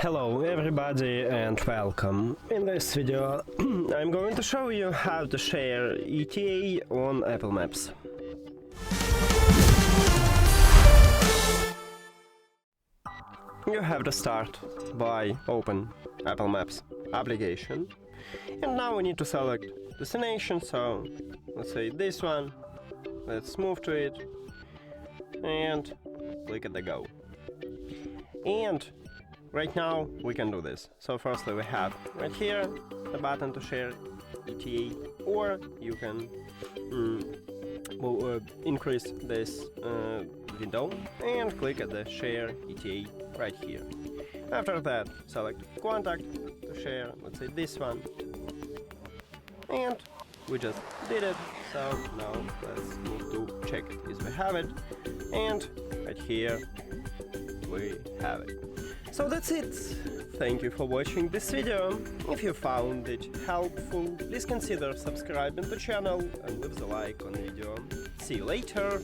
Hello everybody and welcome. In this video I'm going to show you how to share ETA on Apple Maps. You have to start by open Apple Maps application, and now we need to select destination, so let's say this one. Let's move to it and click at the go. And right now we can do this. So firstly we have right here the button to share ETA, or you can increase this window and click at the share ETA right here. After that select contact to share, let's say this one, and we just did it. So now let's move to check if we have it, and right here we have it. So that's it. Thank you for watching this video. If you found it helpful, please consider subscribing to the channel and leave the like on the video. See you later.